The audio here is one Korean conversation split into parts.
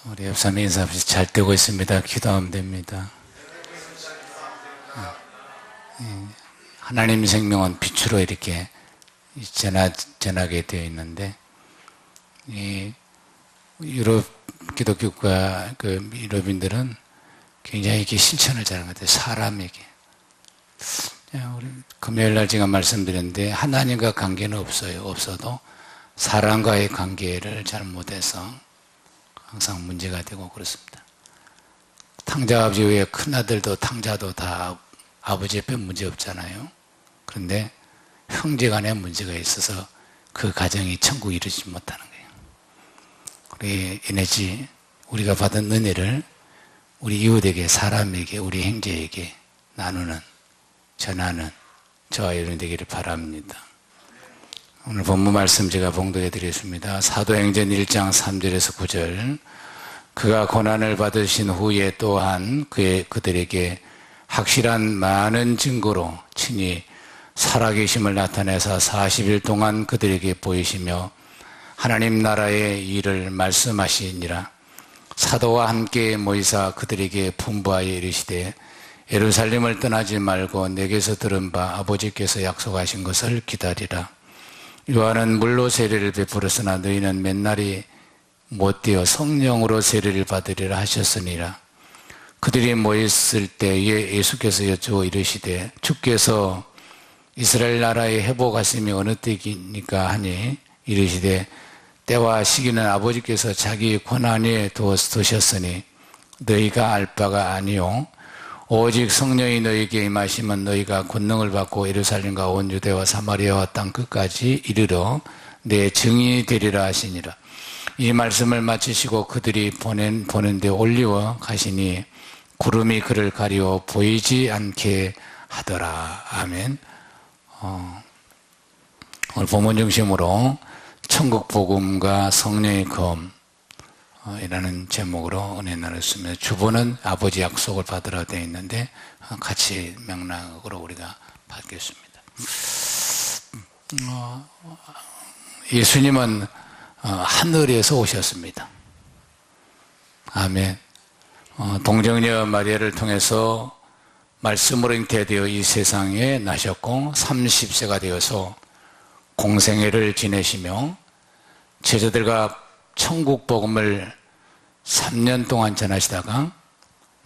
우리 옆사님 인사 없이 잘 되고 있습니다. 기도하면 됩니다. 하나님 생명은 빛으로 이렇게 전하게 되어 있는데, 이 유럽 기독교과 그 유럽인들은 굉장히 이렇게 실천을 잘하는 것 같아요. 사람에게. 우리 금요일 날 제가 말씀드렸는데, 하나님과 관계는 없어요. 없어도 사람과의 관계를 잘 못해서 항상 문제가 되고 그렇습니다. 탕자 아버지 외에 큰아들도 탕자도 다 아버지 옆에 문제 없잖아요. 그런데 형제 간에 문제가 있어서 그 가정이 천국에 이르지 못하는 거예요. 우리 에너지, 우리가 받은 은혜를 우리 이웃에게, 사람에게, 우리 형제에게 나누는, 전하는 저와 여러분 되기를 바랍니다. 오늘 본문 말씀 제가 봉독해 드리겠습니다. 사도행전 1장 3절에서 9절. 그가 고난을 받으신 후에 또한 그들에게 확실한 많은 증거로 친히 살아계심을 나타내사 40일 동안 그들에게 보이시며 하나님 나라의 일을 말씀하시니라. 사도와 함께 모이사 그들에게 분부하여 이르시되 예루살렘을 떠나지 말고 내게서 들은 바 아버지께서 약속하신 것을 기다리라. 요한은 물로 세례를 베풀었으나 너희는 맨날이 못되어 성령으로 세례를 받으리라 하셨으니라. 그들이 모였을 때에 예수께서 여쭈어 이르시되 주께서 이스라엘 나라의 회복하심이 어느 때이니까 하니 이르시되 때와 시기는 아버지께서 자기 권한에 두셨으니 너희가 알 바가 아니요 오직 성령이 너희에게 임하시면 너희가 권능을 받고 예루살렘과 온 유대와 사마리아와 땅 끝까지 이르러 내 증인이 되리라 하시니라. 이 말씀을 마치시고 그들이 보낸 데 올리워 가시니 구름이 그를 가리워 보이지 않게 하더라. 아멘. 오늘 본문 중심으로 천국 복음과 성령의 검 이라는 제목으로 은혜 나눴습니다. 주보는 아버지 약속을 받으라 되어 있는데 같이 맥락으로 우리가 받겠습니다. 예수님은 하늘에서 오셨습니다. 아멘. 동정녀 마리아를 통해서 말씀으로 잉태되어 이 세상에 나셨고 30세가 되어서 공생애를 지내시며 제자들과 천국 복음을 3년 동안 전하시다가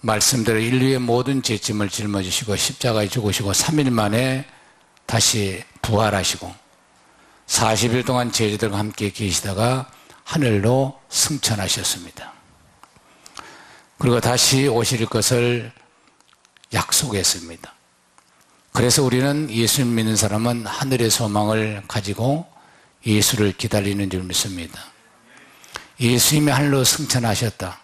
말씀대로 인류의 모든 죄짐을 짊어지시고 십자가에 죽으시고 3일 만에 다시 부활하시고 40일 동안 제자들과 함께 계시다가 하늘로 승천하셨습니다. 그리고 다시 오실 것을 약속했습니다. 그래서 우리는 예수 믿는 사람은 하늘의 소망을 가지고 예수를 기다리는 줄 믿습니다. 예수님이 하늘로 승천하셨다.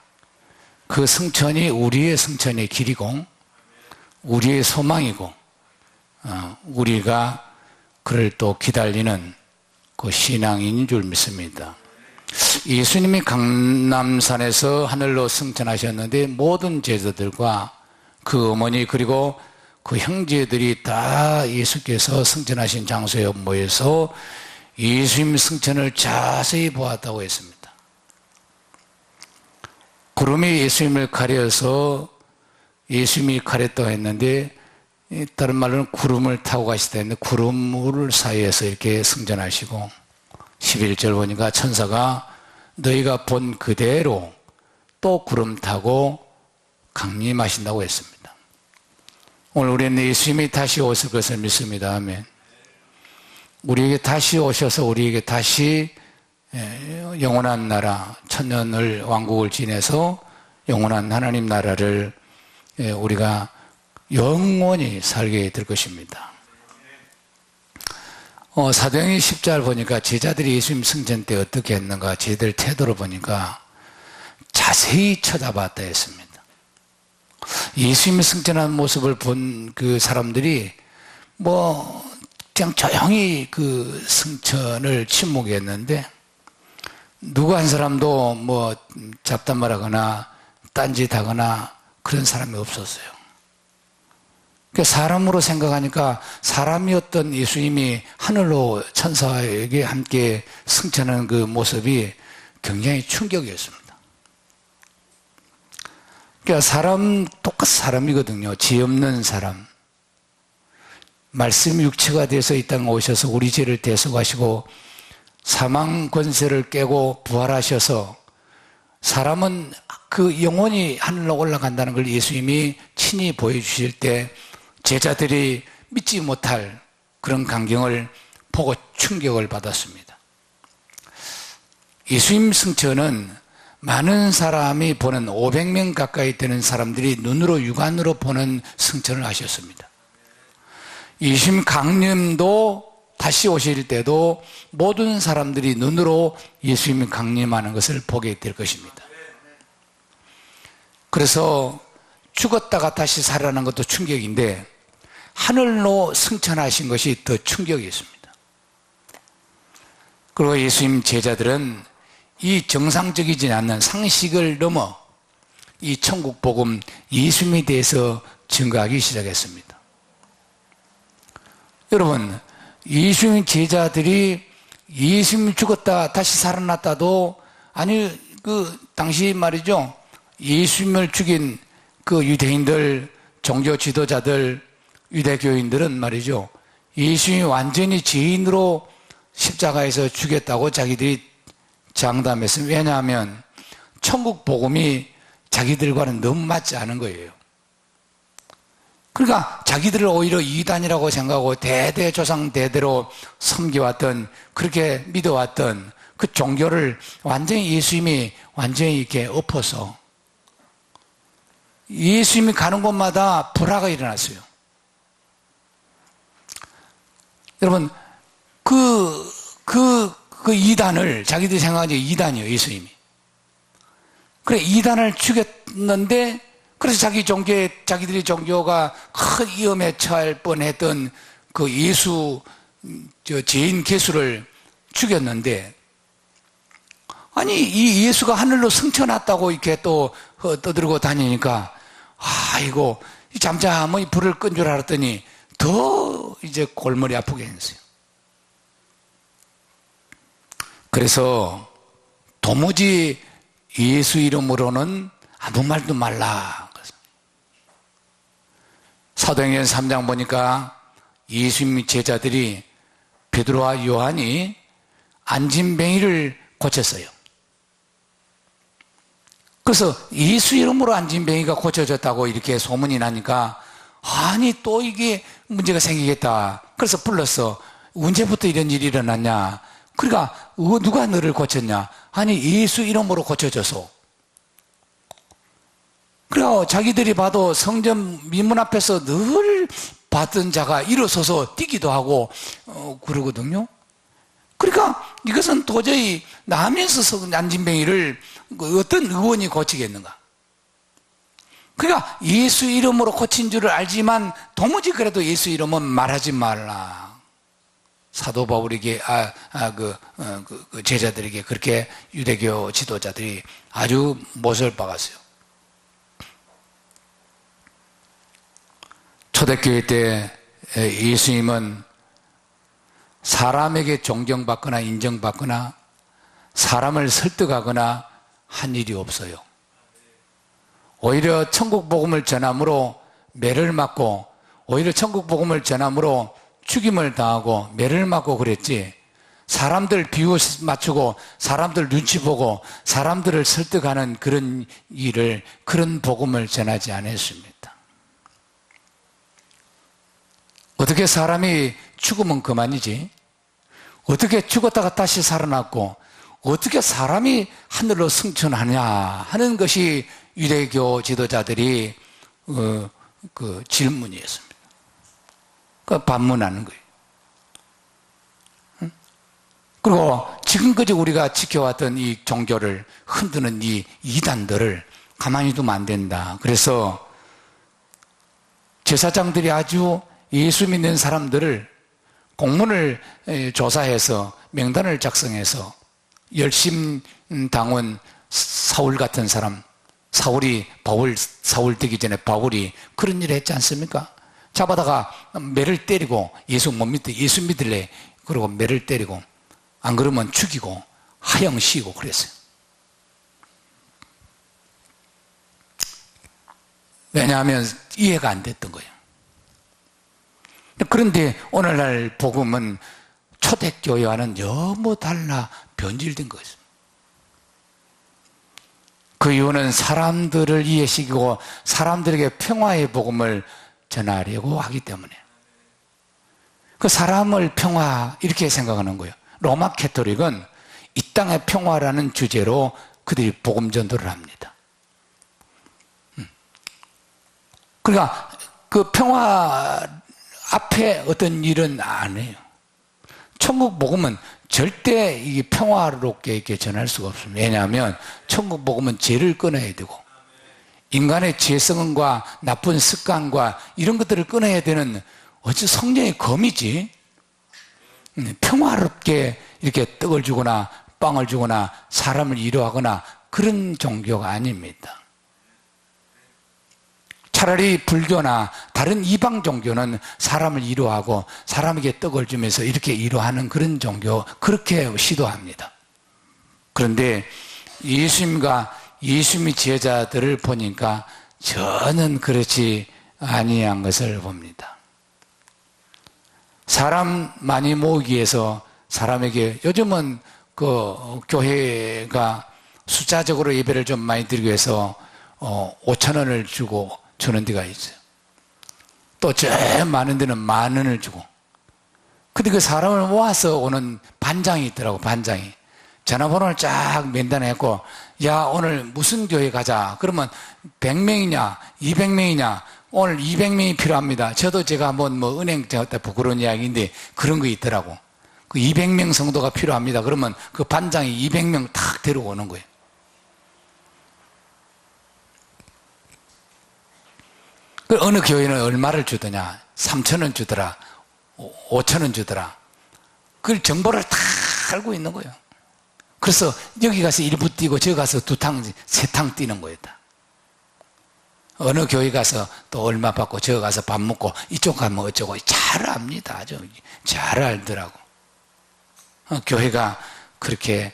그 승천이 우리의 승천의 길이고 우리의 소망이고 우리가 그를 또 기다리는 그 신앙인 줄 믿습니다. 예수님이 강남산에서 하늘로 승천하셨는데 모든 제자들과 그 어머니 그리고 그 형제들이 다 예수께서 승천하신 장소에 모여서 예수님 승천을 자세히 보았다고 했습니다. 구름이 예수님을 가려서 예수님이 가렸다고 했는데 다른 말로는 구름을 타고 가시다 했는데 구름 사이에서 이렇게 승천하시고 11절 보니까 천사가 너희가 본 그대로 또 구름 타고 강림하신다고 했습니다. 오늘 우리는 예수님이 다시 오실 것을 믿습니다. 아멘. 우리에게 다시 오셔서 우리에게 다시 영원한 나라, 천년을 왕국을 지내서 영원한 하나님 나라를 우리가 영원히 살게 될 것입니다. 사도행전 10절 보니까 제자들이 예수님 승천 때 어떻게 했는가 제자들 태도를 보니까 자세히 쳐다봤다 했습니다. 예수님이 승천한 모습을 본 그 사람들이 그냥 조용히 그 승천을 침묵했는데 누구 한 사람도 잡담말하거나 딴짓하거나 그런 사람이 없었어요. 사람으로 생각하니까 사람이었던 예수님이 하늘로 천사에게 함께 승천하는 그 모습이 굉장히 충격이었습니다. 그러니까 똑같은 사람이거든요. 죄 없는 사람. 말씀 육체가 돼서 이 땅에 오셔서 우리 죄를 대속하시고 사망 권세를 깨고 부활하셔서 사람은 그 영혼이 하늘로 올라간다는 걸 예수님이 친히 보여주실 때 제자들이 믿지 못할 그런 광경을 보고 충격을 받았습니다. 예수님 승천은 많은 사람이 보는 500명 가까이 되는 사람들이 눈으로 육안으로 보는 승천을 하셨습니다. 예수님 강림도 다시 오실 때도 모든 사람들이 눈으로 예수님이 강림하는 것을 보게 될 것입니다. 그래서 죽었다가 다시 살아나는 것도 충격인데 하늘로 승천하신 것이 더 충격이 있습니다. 그리고 예수님 제자들은 이 정상적이지 않는 상식을 넘어 이 천국 복음 예수님에 대해서 증거하기 시작했습니다. 여러분, 예수님 제자들이 예수님 죽었다 다시 살아났다도 아니 당시 말이죠. 예수님을 죽인 그 유대인들, 종교 지도자들, 유대교인들은 말이죠. 예수님이 완전히 죄인으로 십자가에서 죽였다고 자기들이 장담했습니다. 왜냐하면 천국 복음이 자기들과는 너무 맞지 않은 거예요. 그러니까 자기들을 오히려 이단이라고 생각하고 대대조상 대대로 섬겨왔던, 그렇게 믿어왔던 그 종교를 완전히 예수님이 완전히 이렇게 엎어서 예수님이 가는 곳마다 불화가 일어났어요. 여러분, 그 이단을 자기들이 생각하는 이단이에요, 예수님이. 그래, 이단을 죽였는데, 그래서 자기들의 종교가 큰 위험에 처할 뻔했던 그 죄인 개수를 죽였는데, 아니, 이 예수가 하늘로 승천했다고 이렇게 또 떠들고 다니니까, 이거 잠잠히 불을 끈 줄 알았더니 더 이제 골머리 아프게 했어요. 그래서 도무지 예수 이름으로는 아무 말도 말라. 사도행전 3장 보니까 예수님 제자들이 베드로와 요한이 안진뱅이를 고쳤어요. 그래서 예수 이름으로 안진뱅이가 고쳐졌다고 이렇게 소문이 나니까 아니 또 이게 문제가 생기겠다. 그래서 불렀어. 언제부터 이런 일이 일어났냐. 그러니까 누가 너를 고쳤냐. 아니 예수 이름으로 고쳐져서. 그래서 자기들이 봐도 성전 미문 앞에서 늘 봤던 자가 일어서서 뛰기도 하고 그러거든요. 그러니까 이것은 도저히 나면서 안진뱅이를 어떤 의원이 고치겠는가. 그러니까 예수 이름으로 고친 줄을 알지만 도무지 그래도 예수 이름은 말하지 말라. 사도 바울에게 그 제자들에게 그렇게 유대교 지도자들이 아주 못을 박았어요. 초대교회 때 예수님은 사람에게 존경받거나 인정받거나 사람을 설득하거나 한 일이 없어요. 오히려 천국 복음을 전함으로 매를 맞고, 오히려 천국 복음을 전함으로 죽임을 당하고 매를 맞고 그랬지, 사람들 비유 맞추고 사람들 눈치 보고 사람들을 설득하는 그런 일을, 그런 복음을 전하지 않았습니다. 어떻게 사람이 죽으면 그만이지? 어떻게 죽었다가 다시 살아났고 어떻게 사람이 하늘로 승천하냐 하는 것이 유대교 지도자들이 그 질문이었습니다. 그 반문하는 거예요. 그리고 지금까지 우리가 지켜왔던 이 종교를 흔드는 이 이단들을 가만히 두면 안 된다. 그래서 제사장들이 아주 예수 믿는 사람들을 공문을 조사해서 명단을 작성해서 열심당원 사울 같은 사람, 사울 되기 전에 바울이 그런 일을 했지 않습니까? 잡아다가 매를 때리고 예수 믿을래? 그리고 매를 때리고 안 그러면 죽이고 하형시키고 그랬어요. 왜냐하면 이해가 안 됐던 거예요. 그런데 오늘날 복음은 초대교회와는 너무 달라 변질된 것입니다. 그 이유는 사람들을 이해시키고 사람들에게 평화의 복음을 전하려고 하기 때문에, 그 사람을 평화 이렇게 생각하는 거예요. 로마 캐토릭은 이 땅의 평화라는 주제로 그들이 복음 전도를 합니다. 그러니까 그 평화 앞에 어떤 일은 안 해요. 천국 복음은 절대 이게 평화롭게 이렇게 전할 수가 없습니다. 왜냐하면 천국 복음은 죄를 끊어야 되고 인간의 죄성과 나쁜 습관과 이런 것들을 끊어야 되는 어찌 성령의 검이지, 평화롭게 이렇게 떡을 주거나 빵을 주거나 사람을 위로하거나 그런 종교가 아닙니다. 차라리 불교나 다른 이방 종교는 사람을 위로하고 사람에게 떡을 주면서 이렇게 위로하는 그런 종교, 그렇게 시도합니다. 그런데 예수님과 예수님의 제자들을 보니까 저는 그렇지 아니한 것을 봅니다. 사람 많이 모으기 위해서 사람에게, 요즘은 그 교회가 숫자적으로 예배를 좀 많이 드리기 위해서 5,000원을 주고 주는 데가 있어요. 또 제일 많은 데는 10,000원을 주고. 근데 그 사람을 모아서 오는 반장이 있더라고. 반장이 전화번호를 쫙 면단했고, 야 오늘 무슨 교회 가자. 그러면 100명이냐 200명이냐, 오늘 200명이 필요합니다. 저도 제가 한번 뭐 은행 제가 부끄러운 이야기인데 그런 거 있더라고. 그 200명 성도가 필요합니다. 그러면 그 반장이 200명 탁 데리고 오는 거예요. 그 어느 교회는 얼마를 주더냐, 3,000원 주더라, 5,000원 주더라. 그걸 정보를 다 알고 있는 거예요. 그래서 여기 가서 1부 뛰고 저기 가서 2탕, 3탕 뛰는 거예요. 다. 어느 교회 가서 또 얼마 받고 저기 가서 밥 먹고 이쪽 가면 어쩌고 잘 압니다. 아주 잘 알더라고. 교회가 그렇게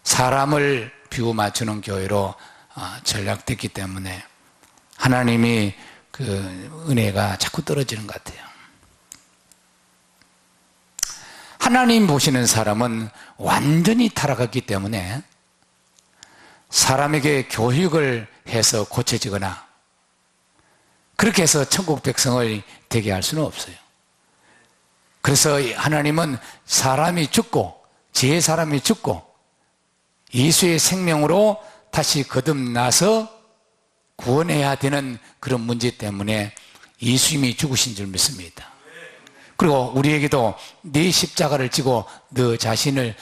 사람을 비유 맞추는 교회로 전락됐기 때문에 하나님이 그 은혜가 자꾸 떨어지는 것 같아요. 하나님 보시는 사람은 완전히 타락했기 때문에 사람에게 교육을 해서 고쳐지거나 그렇게 해서 천국 백성을 되게 할 수는 없어요. 그래서 하나님은 사람이 죽고 제 사람이 죽고 예수의 생명으로 다시 거듭나서 구원해야 되는 그런 문제 때문에 예수님이 죽으신 줄 믿습니다. 그리고 우리에게도 네 십자가를 지고 너 자신을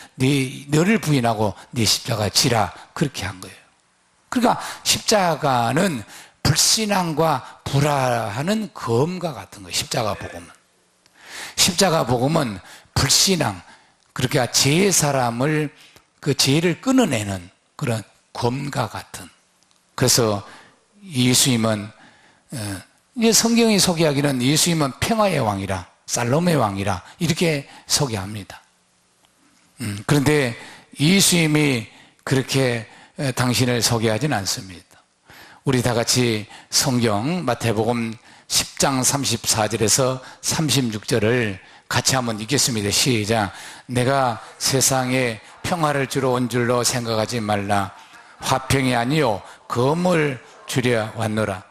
너를 부인하고 네 십자가 지라, 그렇게 한 거예요. 그러니까 십자가는 불신앙과 불화하는 검과 같은 거예요. 십자가 복음은. 십자가 복음은 불신앙, 그러니까 제 사람을 그 죄를 끊어내는 그런 검과 같은. 그래서 예수님은 성경이 소개하기는 예수님은 평화의 왕이라, 살롬의 왕이라 이렇게 소개합니다. 그런데 예수님이 그렇게 당신을 소개하지는 않습니다. 우리 다 같이 성경 마태복음 10장 34절에서 36절을 같이 한번 읽겠습니다. 시작. 내가 세상에 평화를 주러 온 줄로 생각하지 말라. 화평이 아니요 검을 주려 왔노라.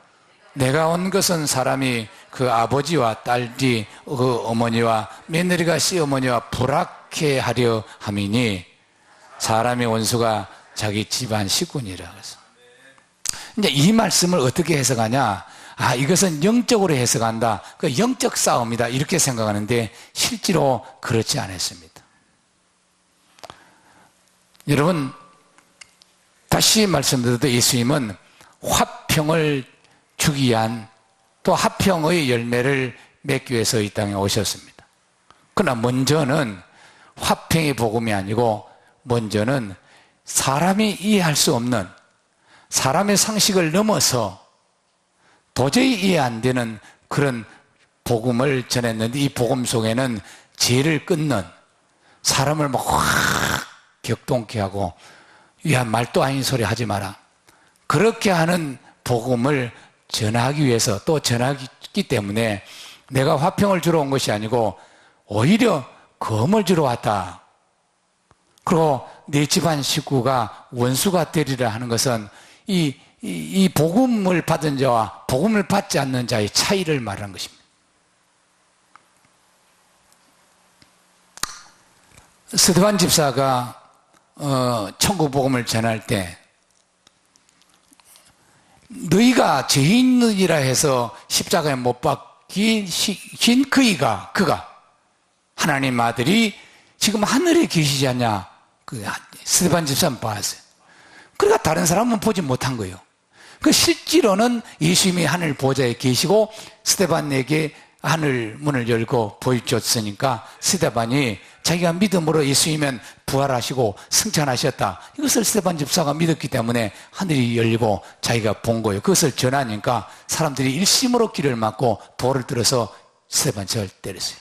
내가 온 것은 사람이 그 아버지와 딸이 그 어머니와 며느리가 시어머니와 불악해 하려 함이니 사람의 원수가 자기 집안 식구니라. 그래서 이제 이 말씀을 어떻게 해석하냐? 이것은 영적으로 해석한다. 그 영적 싸움이다. 이렇게 생각하는데 실제로 그렇지 않았습니다. 여러분, 다시 말씀드려도 예수님은 화평을 주기 위한, 또 화평의 열매를 맺기 위해서 이 땅에 오셨습니다. 그러나 먼저는 화평의 복음이 아니고 먼저는 사람이 이해할 수 없는, 사람의 상식을 넘어서 도저히 이해 안 되는 그런 복음을 전했는데, 이 복음 속에는 죄를 끊는, 사람을 막 확 격동케 하고 야 말도 아닌 소리 하지 마라, 그렇게 하는 복음을 전하기 위해서 또 전하기 때문에 내가 화평을 주러 온 것이 아니고 오히려 검을 주러 왔다. 그리고 내 집안 식구가 원수가 되리라 하는 것은 이 복음을 받은 자와 복음을 받지 않는 자의 차이를 말하는 것입니다. 스데반 집사가 천국 복음을 전할 때 너희가 죄인이라 해서 십자가에 못 박힌 그가 하나님 아들이 지금 하늘에 계시지 않냐, 그 스데반 집사는 봤어요. 그러니까 다른 사람은 보지 못한 거예요. 그 실제로는 예수님이 하늘 보좌에 계시고 스데반에게 하늘 문을 열고 보여줬으니까 스데반이 자기가 믿음으로 예수님은 부활하시고 승천하셨다, 이것을 스데반 집사가 믿었기 때문에 하늘이 열리고 자기가 본 거예요. 그것을 전하니까 사람들이 일심으로 귀를 막고 돌을 들어서 스데반 집사를 때렸어요.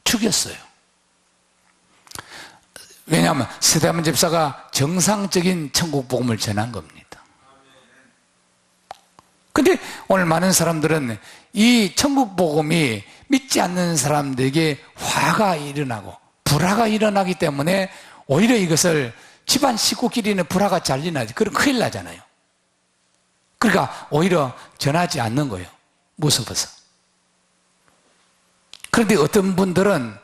죽였어요. 왜냐하면 스데반 집사가 정상적인 천국 복음을 전한 겁니다. 근데 오늘 많은 사람들은 이 천국 복음이 믿지 않는 사람들에게 화가 일어나고 불화가 일어나기 때문에 오히려 이것을 집안 식구끼리는 불화가 잘 일어나지. 그럼 큰일 나잖아요. 그러니까 오히려 전하지 않는 거예요. 무서워서. 그런데 어떤 분들은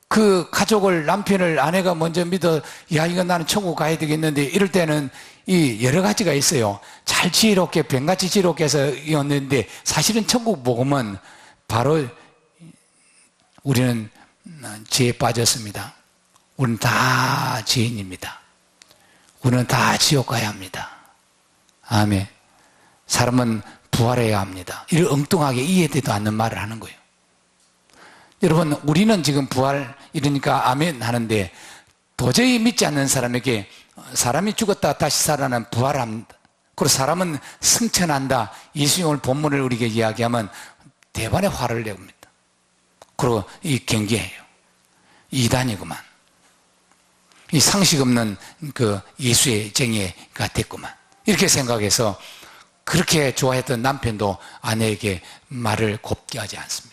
그 가족을, 남편을, 아내가 먼저 믿어, 야, 이거 나는 천국 가야 되겠는데, 이럴 때는 이 여러 가지가 있어요. 잘 지혜롭게, 뱀같이 지혜롭게 해서 이었는데, 사실은 천국 복음은 바로 우리는 죄에 빠졌습니다. 우리는 다 죄인입니다. 우리는 다 지옥 가야 합니다. 아멘. 사람은 부활해야 합니다. 이를 엉뚱하게 이해되지도 않는 말을 하는 거예요. 여러분, 우리는 지금 부활 이러니까 아멘 하는데 도저히 믿지 않는 사람에게 사람이 죽었다 다시 살아나는 부활합니다. 그리고 사람은 승천한다, 예수님 오늘 본문을 우리에게 이야기하면 대반의 화를 내옵니다. 그리고 이 경계예요. 이단이구만. 이 상식 없는 그 예수의 쟁예가 됐구만. 이렇게 생각해서 그렇게 좋아했던 남편도 아내에게 말을 곱게 하지 않습니다.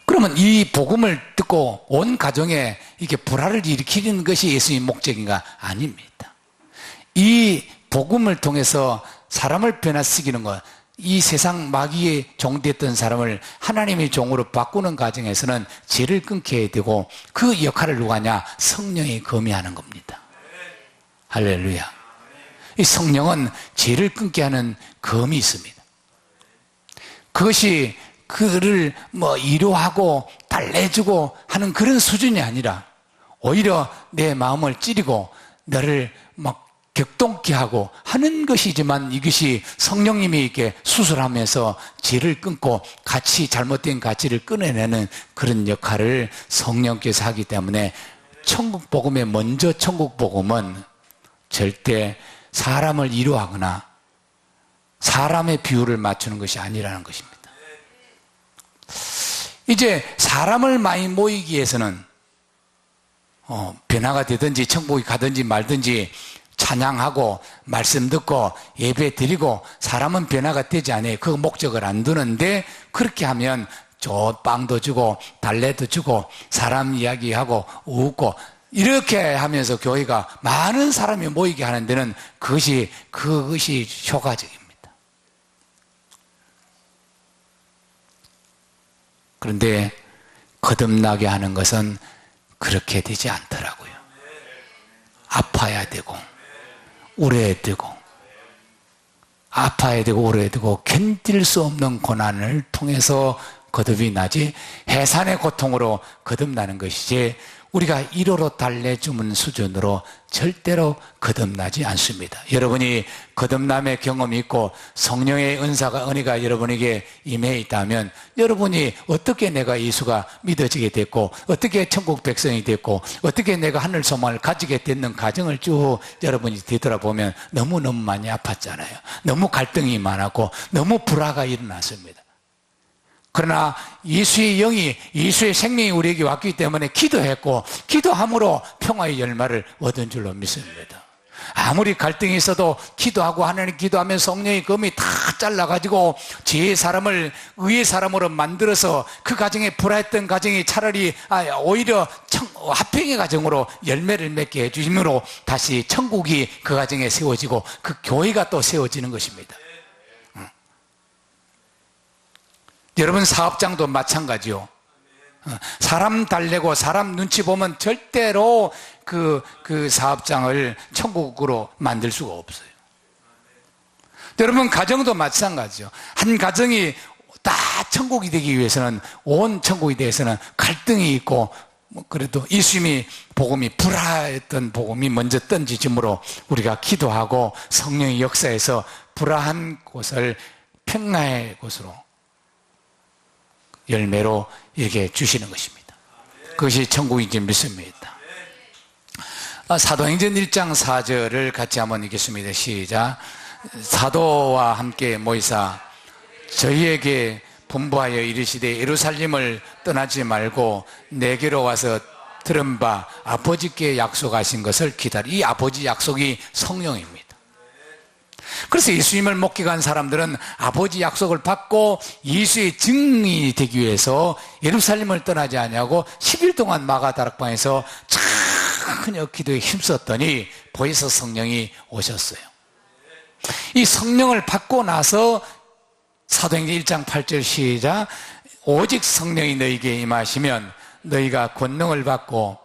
그러면 이 복음을 듣고 온 가정에 이렇게 불화를 일으키는 것이 예수님의 목적인가? 아닙니다. 이 복음을 통해서 사람을 변화시키는 것, 이 세상 마귀의 종됐던 사람을 하나님의 종으로 바꾸는 과정에서는 죄를 끊게 해야 되고, 그 역할을 누가 하냐? 성령이 검이하는 겁니다. 할렐루야. 이 성령은 죄를 끊게 하는 검이 있습니다. 그것이 그를 위로하고 달래주고 하는 그런 수준이 아니라 오히려 내 마음을 찌르고 너를 격동케 하고 하는 것이지만, 이것이 성령님이 이렇게 수술하면서 죄를 끊고 같이 잘못된 가치를 끊어내는 그런 역할을 성령께서 하기 때문에 천국 복음의 먼저 천국 복음은 절대 사람을 위로하거나 사람의 비율을 맞추는 것이 아니라는 것입니다. 이제 사람을 많이 모이기 위해서는 변화가 되든지 천국에 가든지 말든지 찬양하고 말씀 듣고 예배 드리고 사람은 변화가 되지 않아요. 그 목적을 안 두는데, 그렇게 하면 빵도 주고 달래도 주고 사람 이야기하고 웃고 이렇게 하면서 교회가 많은 사람이 모이게 하는 데는 그것이 효과적입니다. 그런데 거듭나게 하는 것은 그렇게 되지 않더라고요. 아파야 되고 울어야 되고 아파야 되고 울어야 되고 견딜 수 없는 고난을 통해서 거듭이 나지, 해산의 고통으로 거듭나는 것이지 우리가 위로로 달래주는 수준으로 절대로 거듭나지 않습니다. 여러분이 거듭남의 경험이 있고 성령의 은혜가 여러분에게 임해 있다면, 여러분이 어떻게 내가 예수가 믿어지게 됐고 어떻게 천국 백성이 됐고 어떻게 내가 하늘 소망을 가지게 됐는 과정을 쭉 여러분이 되돌아보면 너무너무 많이 아팠잖아요. 너무 갈등이 많았고 너무 불화가 일어났습니다. 그러나 예수의 영이, 예수의 생명이 우리에게 왔기 때문에 기도했고 기도함으로 평화의 열매를 얻은 줄로 믿습니다. 아무리 갈등이 있어도 기도하고 하나님 기도하면 성령의 검이 다 잘라가지고 죄의 사람을 의의 사람으로 만들어서 그 가정에 불화했던 가정이 차라리 오히려 화평의 가정으로 열매를 맺게 해주심으로 다시 천국이 그 가정에 세워지고 그 교회가 또 세워지는 것입니다. 여러분 사업장도 마찬가지요. 사람 달래고 사람 눈치 보면 절대로 그 사업장을 천국으로 만들 수가 없어요. 여러분 가정도 마찬가지죠. 한 가정이 다 천국이 되기 위해서는, 온 천국이 대해서는 갈등이 있고, 그래도 예수님이 복음이 불화했던 복음이 먼저 던지심으로 우리가 기도하고 성령의 역사에서 불화한 곳을 평화의 곳으로 열매로 이렇게 주시는 것입니다. 그것이 천국인지 믿습니다. 사도행전 1장 4절을 같이 한번 읽겠습니다. 시작. 사도와 함께 모이사 저희에게 분부하여 이르시되 예루살렘을 떠나지 말고 내게로 와서 들은 바 아버지께 약속하신 것을 기다리. 이 아버지 약속이 성령입니다. 그래서 예수님을 목격한 사람들은 아버지 약속을 받고 예수의 증인이 되기 위해서 예루살렘을 떠나지 않냐고 10일 동안 마가다락방에서 전혀 기도에 힘썼더니 보혜사 성령이 오셨어요. 이 성령을 받고 나서 사도행전 1장 8절 시작. 오직 성령이 너희에게 임하시면 너희가 권능을 받고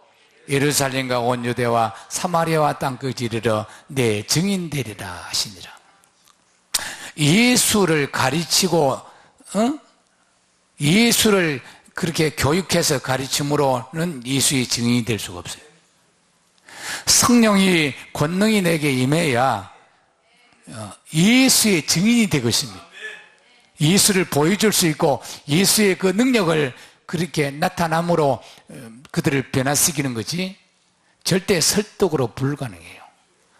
예루살렘과 온 유대와 사마리아와 땅끝 이르러 내 증인 되리라 하시니라. 예수를 가르치고 예수를 그렇게 교육해서 가르침으로는 예수의 증인이 될 수가 없어요. 성령이 권능이 내게 임해야 예수의 증인이 되고 있습니다. 예수를 보여줄 수 있고 예수의 그 능력을 그렇게 나타남으로 그들을 변화시키는 거지 절대 설득으로 불가능해요.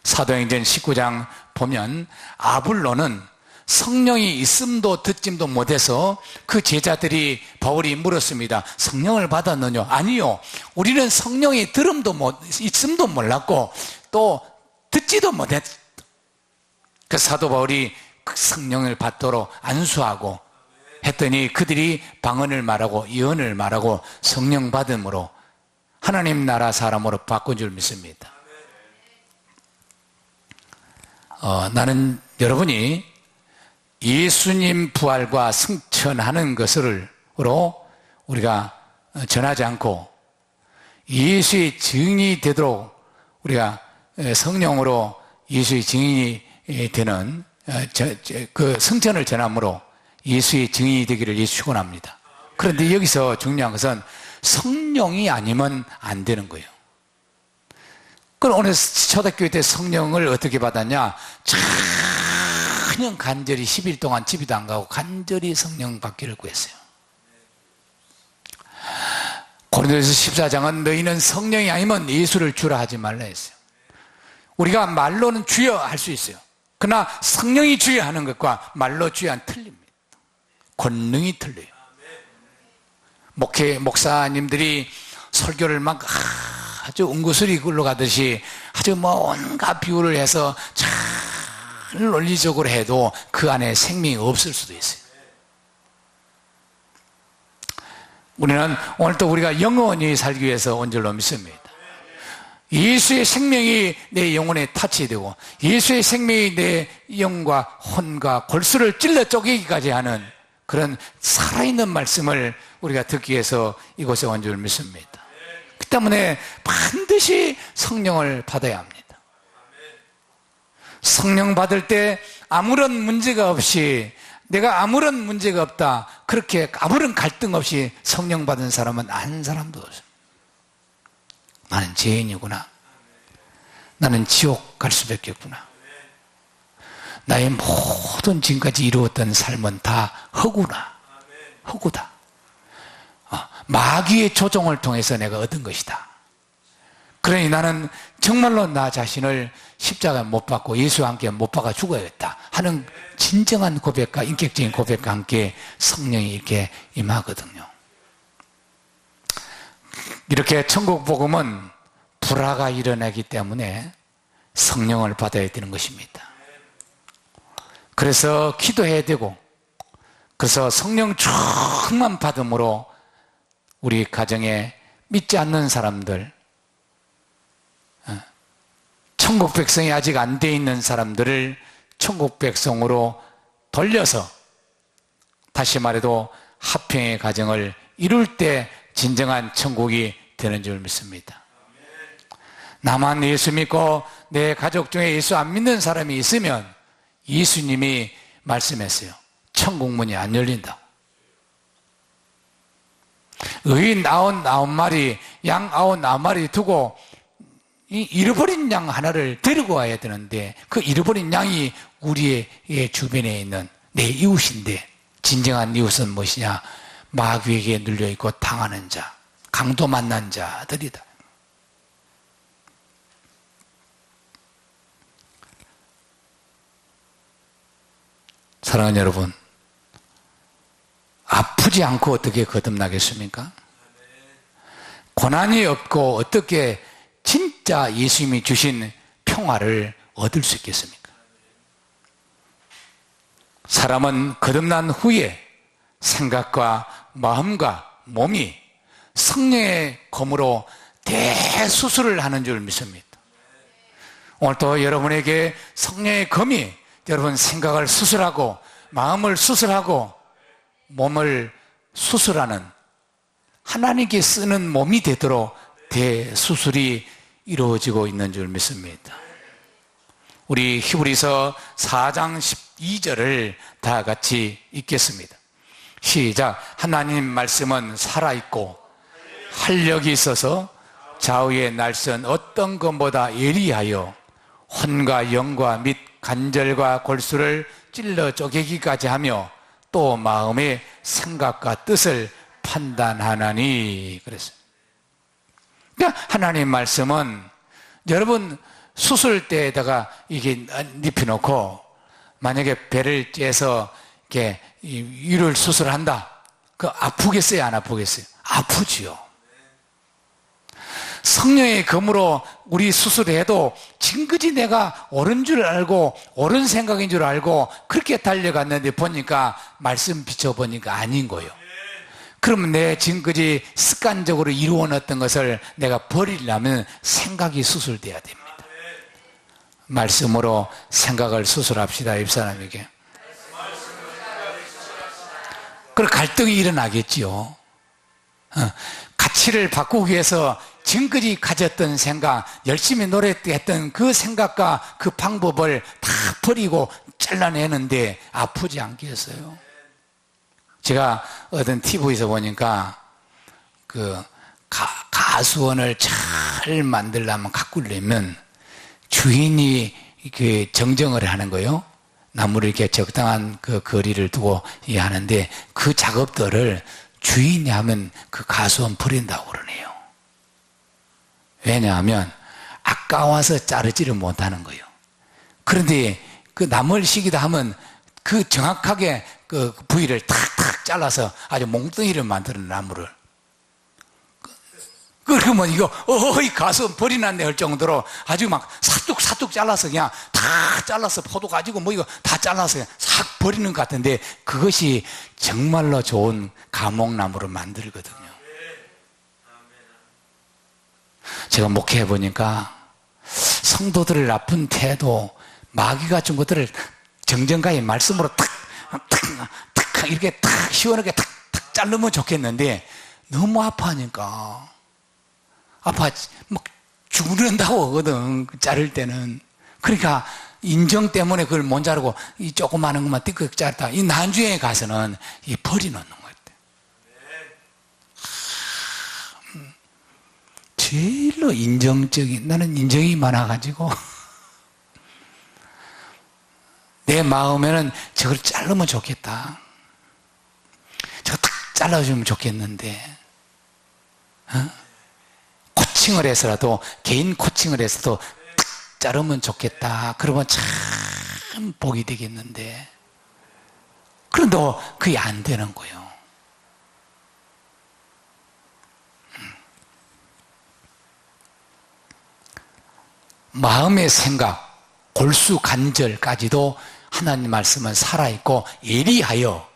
사도행전 19장 보면 아블로는 성령이 있음도 듣짐도 못해서 그 제자들이 바울이 물었습니다. 성령을 받았느냐? 아니요. 우리는 성령이 있음도 몰랐고 또 듣지도 못했다. 그 사도 바울이 그 성령을 받도록 안수하고 했더니 그들이 방언을 말하고 예언을 말하고 성령 받음으로 하나님 나라 사람으로 바꾼 줄 믿습니다. 나는 여러분이 예수님 부활과 승천하는 것으로 우리가 전하지 않고 예수의 증인이 되도록 우리가 성령으로 예수의 증인이 되는 그 승천을 전함으로 예수의 증인이 되기를 예수 축원합니다. 그런데 여기서 중요한 것은 성령이 아니면 안 되는 거예요. 그럼 오늘 초대교회 때 성령을 어떻게 받았냐? 그냥 간절히 10일 동안 집에도 안 가고 간절히 성령 받기를 구했어요. 고린도전서 14장은 너희는 성령이 아니면 예수를 주라 하지 말라 했어요. 우리가 말로는 주여 할 수 있어요. 그러나 성령이 주여 하는 것과 말로 주여는 틀립니다. 권능이 틀려요. 목사님들이 설교를 막 아주 웅구스리 굴러가듯이 아주 온갖 비유를 해서 잘 논리적으로 해도 그 안에 생명이 없을 수도 있어요. 우리는 오늘 또 우리가 영원히 살기 위해서 온 줄로 믿습니다. 예수의 생명이 내 영혼에 타치되고 예수의 생명이 내 영과 혼과 골수를 찔러 쪼개기까지 하는 그런 살아있는 말씀을 우리가 듣기 위해서 이곳에 온 줄 믿습니다. 그 때문에 반드시 성령을 받아야 합니다. 성령 받을 때 아무런 문제가 없이 내가 아무런 문제가 없다 그렇게 아무런 갈등 없이 성령 받은 사람은 한 사람도 없습니다. 나는 죄인이구나. 나는 지옥 갈 수밖에 없구나. 나의 모든 지금까지 이루었던 삶은 다 허구나. 허구다. 마귀의 조종을 통해서 내가 얻은 것이다. 그러니 나는 정말로 나 자신을 십자가에 못 박고 예수와 함께 못 박아 죽어야겠다 하는 진정한 고백과 인격적인 고백과 함께 성령이 이렇게 임하거든요. 이렇게 천국 복음은 불화가 일어나기 때문에 성령을 받아야 되는 것입니다. 그래서 기도해야 되고, 그래서 성령 충만 받음으로 우리 가정에 믿지 않는 사람들, 천국 백성이 아직 안 돼 있는 사람들을 천국 백성으로 돌려서, 다시 말해도 화평의 가정을 이룰 때 진정한 천국이 되는 줄 믿습니다. 나만 예수 믿고 내 가족 중에 예수 안 믿는 사람이 있으면 예수님이 말씀했어요. 천국 문이 안 열린다고. 의인 99마리, 양 99마리 두고 이 잃어버린 양 하나를 데리고 와야 되는데, 그 잃어버린 양이 우리의 주변에 있는 내 이웃인데, 진정한 이웃은 무엇이냐? 마귀에게 눌려있고 당하는 자, 강도 만난 자들이다. 사랑하는 여러분, 아프지 않고 어떻게 거듭나겠습니까? 고난이 없고 어떻게 진짜 예수님이 주신 평화를 얻을 수 있겠습니까? 사람은 거듭난 후에 생각과 마음과 몸이 성령의 검으로 대수술을 하는 줄 믿습니다. 오늘도 여러분에게 성령의 검이 여러분 생각을 수술하고 마음을 수술하고 몸을 수술하는, 하나님께 쓰는 몸이 되도록 대수술이 이루어지고 있는 줄 믿습니다. 우리 히브리서 4장 12절을 다 같이 읽겠습니다. 시작. 하나님 말씀은 살아있고 활력이 있어서 좌우의 날선 어떤 것보다 예리하여 혼과 영과 및 관절과 골수를 찔러 쪼개기까지 하며 또 마음의 생각과 뜻을 판단하나니. 그랬어요. 그러니까 하나님 말씀은 여러분 수술대에다가 이게 눕혀놓고 만약에 배를 째서 이렇게 위를 수술한다. 그 아프겠어요? 안 아프겠어요? 아프지요. 성령의 검으로 우리 수술해도 지금까지 내가 옳은 줄 알고 옳은 생각인 줄 알고 그렇게 달려갔는데 보니까 말씀 비춰보니까 아닌 거예요. 그러면 내 지금까지 습관적으로 이루어놨던 것을 내가 버리려면 생각이 수술돼야 됩니다. 말씀으로 생각을 수술합시다. 옆사람에게. 그럼 갈등이 일어나겠지요. 가치를 바꾸기 위해서 지금까지 가졌던 생각, 열심히 노력했던 그 생각과 그 방법을 다 버리고 잘라내는데 아프지 않겠어요? 제가 어떤 TV에서 보니까 그 가수원을 잘 만들려면, 가꾸려면 주인이 그 정정을 하는 거예요. 나무를 이렇게 적당한 그 거리를 두고 하는데 그 작업들을 주인이 하면 그 가수원 버린다고 그러네요. 왜냐하면 아까워서 자르지를 못하는 거예요. 그런데 그 나무를 시기도 하면 그 정확하게 그 부위를 탁탁 잘라서 아주 몽둥이를 만드는 나무를. 그러면 이거 이 가수 버리났네 할 정도로 아주 막 사뚝사뚝 잘라서 그냥 다 잘라서 포도 가지고 뭐 이거 다 잘라서 그냥 싹 버리는 것 같은데 그것이 정말로 좋은 감목나무를 만들거든요. 제가 목회해 보니까 성도들의 나쁜 태도, 마귀가 준 것들을 정정가의 말씀으로 탁 이렇게 탁 시원하게 탁 자르면 좋겠는데 너무 아파하니까 막 죽는다고 하거든, 자를 때는. 그러니까 인정 때문에 그걸 못 자르고 이 조그마한 것만 띠끗 자르다 이 나중에 가서는 이 버리놓는 것 같아. 제일로 나는 인정이 많아가지고 내 마음에는 저걸 자르면 좋겠다, 저거 탁 잘라주면 좋겠는데, 코칭을 해서라도, 개인 코칭을 해서도 탁 자르면 좋겠다. 그러면 참 복이 되겠는데, 그런데 그게 안 되는 거예요. 마음의 생각, 골수 관절까지도 하나님 말씀은 살아있고 예리하여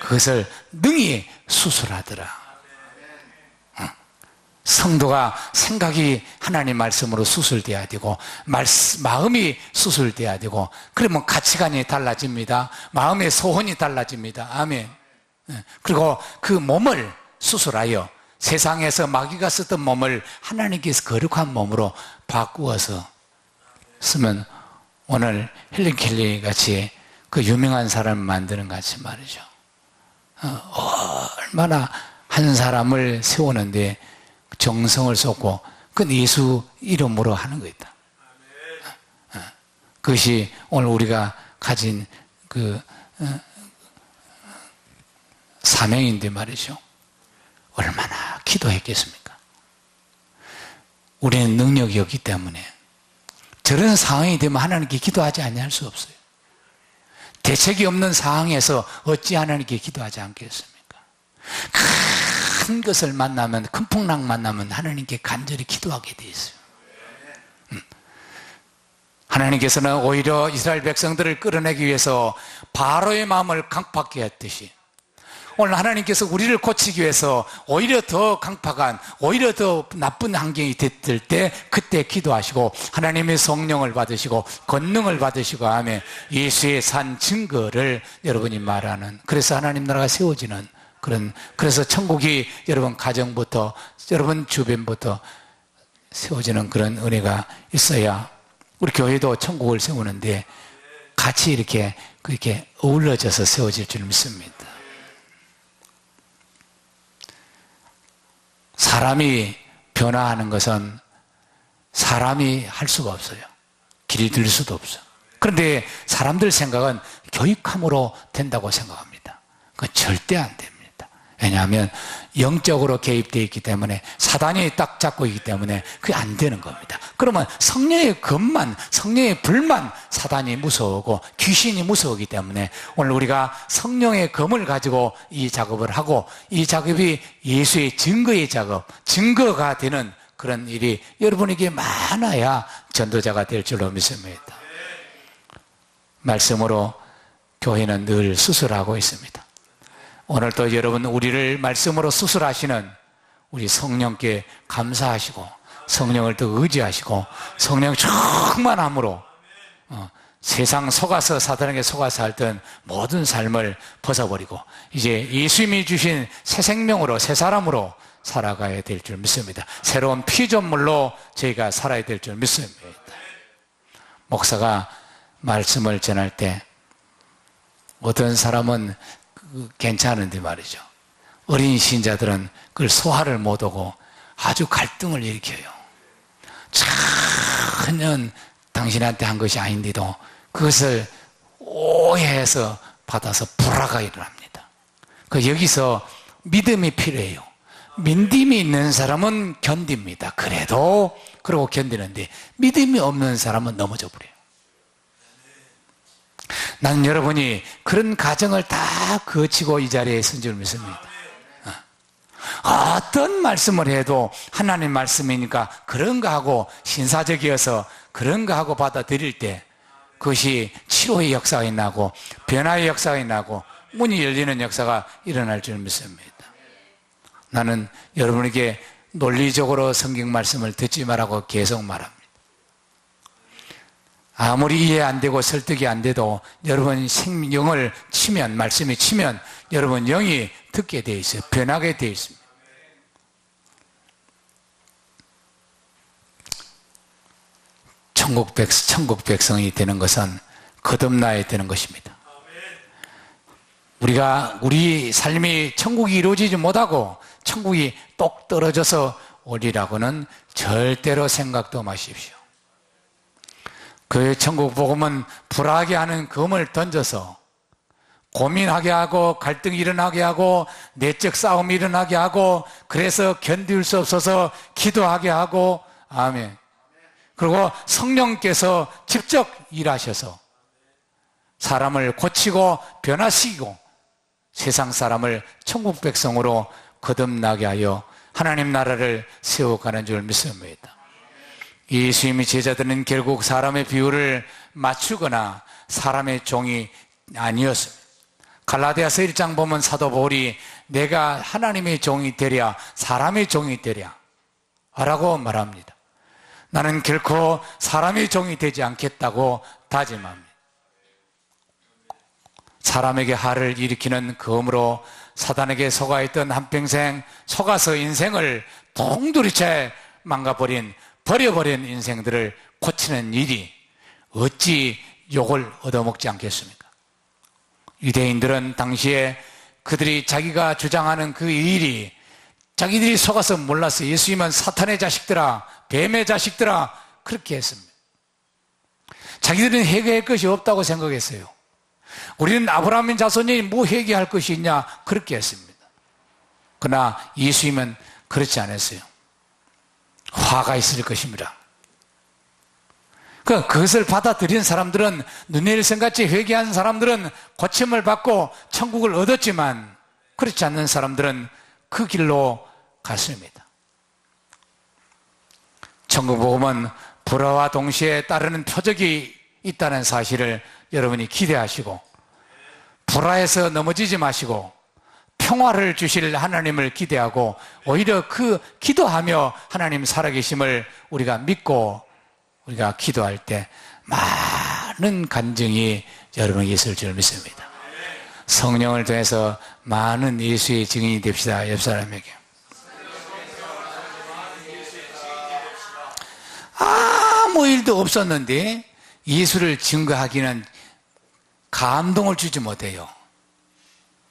그것을 능히 수술하더라. 성도가 생각이 하나님 말씀으로 수술돼야 되고 마음이 수술돼야 되고, 그러면 가치관이 달라집니다. 마음의 소원이 달라집니다. 아멘. 그리고 그 몸을 수술하여 세상에서 마귀가 쓰던 몸을 하나님께서 거룩한 몸으로 바꾸어서 쓰면 오늘 헬렌 켈리 같이 그 유명한 사람을 만드는 같이 말이죠. 얼마나 한 사람을 세우는데 정성을 쏟고 그건 예수 이름으로 하는 거다. 그것이 오늘 우리가 가진 그 사명인데 말이죠. 얼마나 기도했겠습니까? 우리는 능력이 없기 때문에 저런 상황이 되면 하나님께 기도하지 아니할 수 없어요. 대책이 없는 상황에서 어찌 하나님께 기도하지 않겠습니까? 큰 것을 만나면, 큰 풍랑 만나면 하나님께 간절히 기도하게 돼 있어요. 하나님께서는 오히려 이스라엘 백성들을 끌어내기 위해서 바로의 마음을 강팍케 했듯이 오늘 하나님께서 우리를 고치기 위해서 오히려 더 강팍한, 오히려 더 나쁜 환경이 됐을 때 그때 기도하시고 하나님의 성령을 받으시고 권능을 받으시고 하며 예수의 산 증거를 여러분이 말하는, 그래서 하나님 나라가 세워지는 그래서 천국이 여러분 가정부터 여러분 주변부터 세워지는 그런 은혜가 있어야 우리 교회도 천국을 세우는데 같이 이렇게 어우러져서 세워질 줄 믿습니다. 사람이 변화하는 것은 사람이 할 수가 없어요. 길이 들 수도 없어요. 그런데 사람들 생각은 교육함으로 된다고 생각합니다. 그건 절대 안 됩니다. 왜냐하면 영적으로 개입되어 있기 때문에, 사단이 딱 잡고 있기 때문에 그게 안 되는 겁니다. 그러면 성령의 검만, 성령의 불만 사단이 무서우고 귀신이 무서우기 때문에 오늘 우리가 성령의 검을 가지고 이 작업을 하고, 이 작업이 예수의 증거의 작업, 증거가 되는 그런 일이 여러분에게 많아야 전도자가 될 줄로 믿습니다. 말씀으로 교회는 늘 수술하고 있습니다. 오늘도 여러분 우리를 말씀으로 수술하시는 우리 성령께 감사하시고 성령을 더 의지하시고 성령 충만함으로 세상 속아서 사단에게 속아서 살던 모든 삶을 벗어버리고 이제 예수님이 주신 새 생명으로, 새 사람으로 살아가야 될 줄 믿습니다. 새로운 피조물로 저희가 살아야 될 줄 믿습니다. 목사가 말씀을 전할 때 어떤 사람은 괜찮은데 말이죠. 어린 신자들은 그걸 소화를 못하고 아주 갈등을 일으켜요. 전혀 당신한테 한 것이 아닌데도 그것을 오해해서 받아서 불화가 일어납니다. 여기서 믿음이 필요해요. 믿음이 있는 사람은 견딥니다. 그래도 그러고 견디는데 믿음이 없는 사람은 넘어져 버려요. 나는 여러분이 그런 가정을 다 거치고 이 자리에 있은 줄 믿습니다. 어떤 말씀을 해도 하나님 말씀이니까 그런가 하고 신사적이어서 그런가 하고 받아들일 때 그것이 치료의 역사가 나고 변화의 역사가 나고 문이 열리는 역사가 일어날 줄 믿습니다. 나는 여러분에게 논리적으로 성경 말씀을 듣지 말라고 계속 말합니다. 아무리 이해 안 되고 설득이 안 돼도 여러분 생명을 치면, 말씀이 치면 여러분 영이 듣게 돼 있어요. 변하게 돼 있습니다. 천국 백성이 되는 것은 거듭나야 되는 것입니다. 우리 삶이 천국이 이루어지지 못하고 천국이 똑 떨어져서 오리라고는 절대로 생각도 마십시오. 그 천국 복음은 불하게 하는 검을 던져서 고민하게 하고 갈등이 일어나게 하고 내적 싸움이 일어나게 하고 그래서 견딜 수 없어서 기도하게 하고, 아멘. 그리고 성령께서 직접 일하셔서 사람을 고치고 변화시키고 세상 사람을 천국 백성으로 거듭나게 하여 하나님 나라를 세워가는 줄 믿습니다. 예수님의 제자들은 결국 사람의 비유를 맞추거나 사람의 종이 아니었습니다. 갈라디아서 1장 보면 사도 바울이 내가 하나님의 종이 되랴 사람의 종이 되랴 라고 말합니다. 나는 결코 사람의 종이 되지 않겠다고 다짐합니다. 사람에게 화를 일으키는 검으로 사단에게 속아있던 한평생 속아서 인생을 동두리째 망가버린 버려버린 인생들을 고치는 일이 어찌 욕을 얻어먹지 않겠습니까? 유대인들은 당시에 그들이 자기가 주장하는 그 일이 자기들이 속아서 몰랐어요. 예수님은 사탄의 자식들아 뱀의 자식들아 그렇게 했습니다. 자기들은 회개할 것이 없다고 생각했어요. 우리는 아브라함의 자손이 뭐 회개할 것이 있냐 그렇게 했습니다. 그러나 예수님은 그렇지 않았어요. 화가 있을 것입니다. 그것을 받아들인 사람들은 눈일성같이 회개한 사람들은 고침을 받고 천국을 얻었지만 그렇지 않는 사람들은 그 길로 갔습니다. 천국 복음은 불화와 동시에 따르는 표적이 있다는 사실을 여러분이 기대하시고 불화에서 넘어지지 마시고 평화를 주실 하나님을 기대하고 오히려 그 기도하며 하나님 살아계심을 우리가 믿고 우리가 기도할 때 많은 간증이 여러분에게 있을 줄 믿습니다. 성령을 통해서 많은 예수의 증인이 됩시다. 옆 사람에게 아무 일도 없었는데 예수를 증거하기는 감동을 주지 못해요.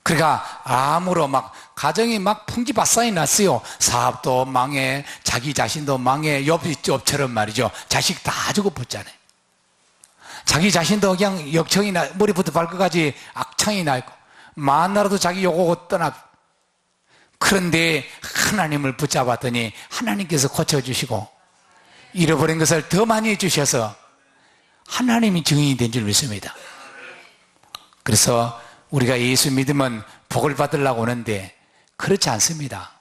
그러니까 암으로 막 가정이 막 풍지박산이 났어요. 사업도 망해, 자기 자신도 망해, 욥처럼 말이죠. 자식 다 죽어붙잖아요. 자기 자신도 그냥 역청이 나, 머리부터 발끝까지 악창이 나 있고 만나라도 자기 욕하고 떠나. 그런데 하나님을 붙잡았더니 하나님께서 고쳐주시고 잃어버린 것을 더 많이 해주셔서 하나님이 증인이 된 줄 믿습니다. 그래서 우리가 예수 믿으면 복을 받으려고 오는데 그렇지 않습니다.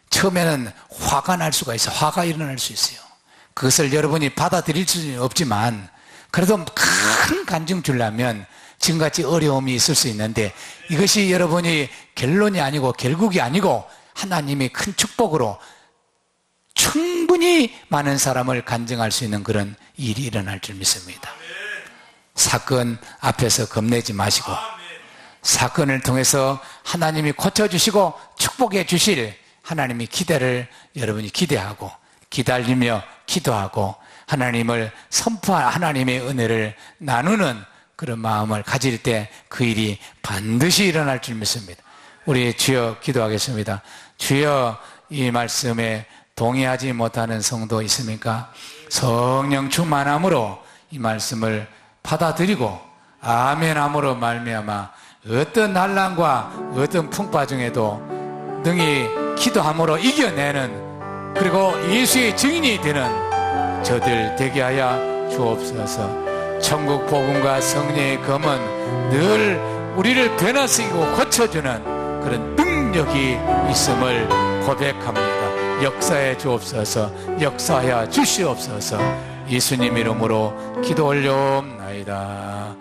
처음에는 화가 날 수가 있어요. 화가 일어날 수 있어요. 그것을 여러분이 받아들일 수는 없지만 그래도 큰 간증 주려면 지금같이 어려움이 있을 수 있는데 이것이 여러분이 결론이 아니고 결국이 아니고 하나님의 큰 축복으로 충분히 많은 사람을 간증할 수 있는 그런 일이 일어날 줄 믿습니다. 사건 앞에서 겁내지 마시고 사건을 통해서 하나님이 고쳐주시고 축복해 주실 하나님의 기대를 여러분이 기대하고 기다리며 기도하고 하나님을 선포한 하나님의 은혜를 나누는 그런 마음을 가질 때 그 일이 반드시 일어날 줄 믿습니다. 우리 주여 기도하겠습니다. 주여 이 말씀에 동의하지 못하는 성도 있습니까? 성령 충만함으로 이 말씀을 받아들이고 아멘함으로 말미암아 어떤 난란과 어떤 풍파 중에도 능히 기도함으로 이겨내는 그리고 예수의 증인이 되는 저들 되게 하여 주옵소서. 천국 복음과 성령의 검은 늘 우리를 변화시키고 고쳐주는 그런 능력이 있음을 고백합니다. 역사해 주옵소서. 역사하여 주시옵소서. 예수님 이름으로 기도 올려옵나이다.